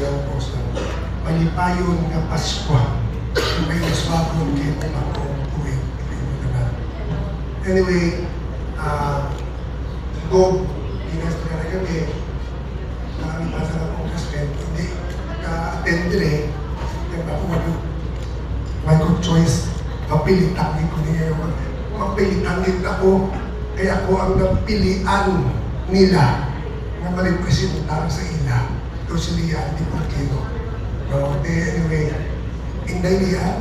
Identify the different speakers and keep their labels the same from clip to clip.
Speaker 1: ang post ng palipayon nga Pasko. May uswapon kayo ako tuwing. Anyway, Gob, ginas na kagabi, nakamipasan ako ng kasket, hindi ka-attend din eh. Kaya ako my good choice, mapilitan din ko niya yung mapilitan din ako, kaya ako ang napilian nila na ma-representar sa ila. Ito si Lian Di Porquino. No, anyway, in the Lian,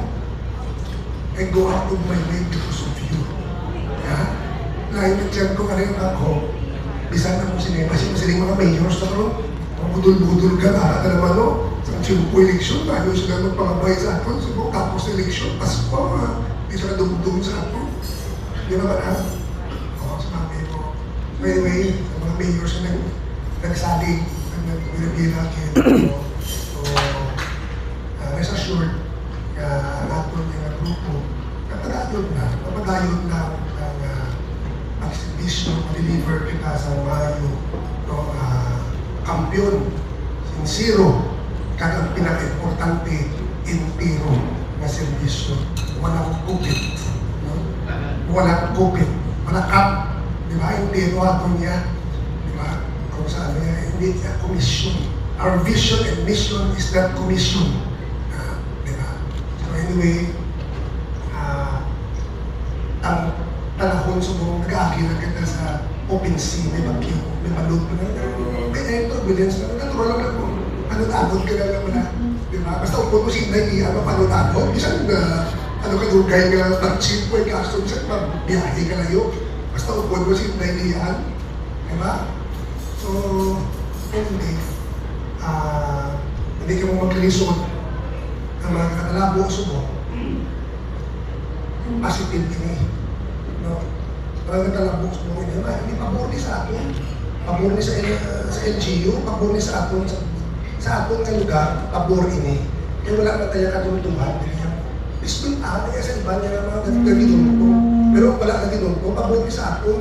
Speaker 1: I go out of my way because of you. Yeah? Lahat na dyan ko kanina ako, bisan na kung sinema, siling mga mayors na ron, budol-budol ka na naman, no? Sa sinupo eleksyon, tayo sila magpangabay sa aton, so tapos eleksyon, Pasko, di sila dumdum sa aton. Di naman ha? Oo, sabi ko. So anyway, mga mayors na nagsaling, nagbira-bira kayo. So, rest assured, naton yung grupo, napadayon na ang exhibition, deliver kita sa Mayo, no, kampiyon, sincero, kaya ang pinaka-importante, intiro na serbisyo. Walang kupit. No? Walang kupit. Walang kap. Di ba? Intiro ato niya. Di ba? Kung saan niya, hindi niya commission. Our vision and mission is not commission. Di ba? So anyway, ang panahon sa buong nag-aakila kita sa open sea, may bagyo, may balot mo na, may turbulence na, natural lang ako. Panod-anod ka na naman na, di ba? Basta upon mo sinay niya, panod-anod, bisan ano ka dugay nga, pag-chip mo, ikaso, bisan biyahe ka na yun. Basta upon mo sinay niya, di ba? So, hindi ka mo mag-resort ang mga katalabo sa mo. Positive ini. No? Parang natalabok mo rin, hindi pabor ni sa atin. Pabor ni sa LGU, pabor ni sa atin sa atin nga lugar, pabor ini. Kaya wala na tayo katulungan. Ispintahan niya sa iba niya na mga nagdidulpo. Pero wala nagdidulpo, pabor ni sa atin.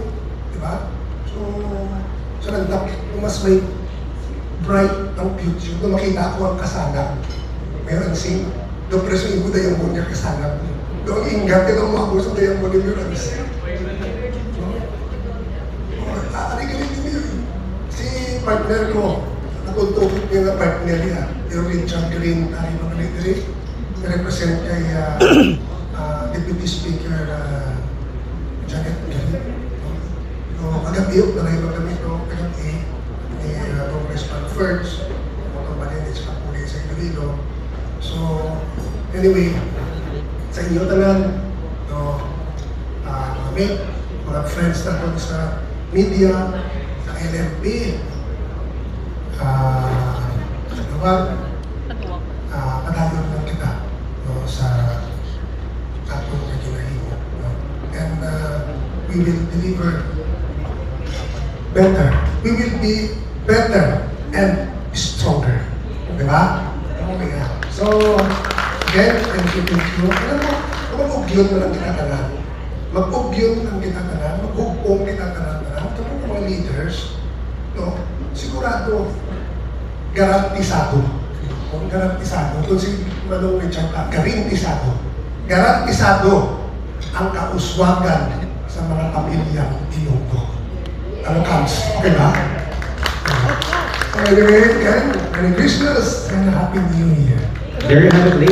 Speaker 1: Diba? So, sa nagdap, mas may bright ang future. Kung makita ko ang kasanap, meron sing, doon preso yung buday ang buong niya kasanap. Doon ingat ka na umabos sa dayang mo yung ransi. Si partner ko, natututok niya na partner niya, yung Richard Green, tayo mga military, represent kay Deputy Speaker Janet Green. Kagabiyok na rin magamit ko, kagabi ni Congressman Ferds, mga kabanin sa Kapuli sa Iloilo. So, anyway, sa inyo tanan, no, mga friends natin sa media, sa LMP, padayon lang kita, no, sa atong kaginahin. No? And we will deliver better. We will be better and stronger. Diba? Okay nga. So, again, thank you. Alam mo, mag-ugyon mo lang kinatanan. Mag-ugyon ang kinatanan, mag-hugpong kinatanan. Ito po mga leaders, no? Sigurado, garantisado. Kung garantisado, kung si Manong Richard, garantisado. Garantisado ang kauswagan sa mga pamilyang Ilonggo. Ano comes? Okay ba? So anyway, again, Merry Christmas and Happy New Year.
Speaker 2: There you have it, ladies.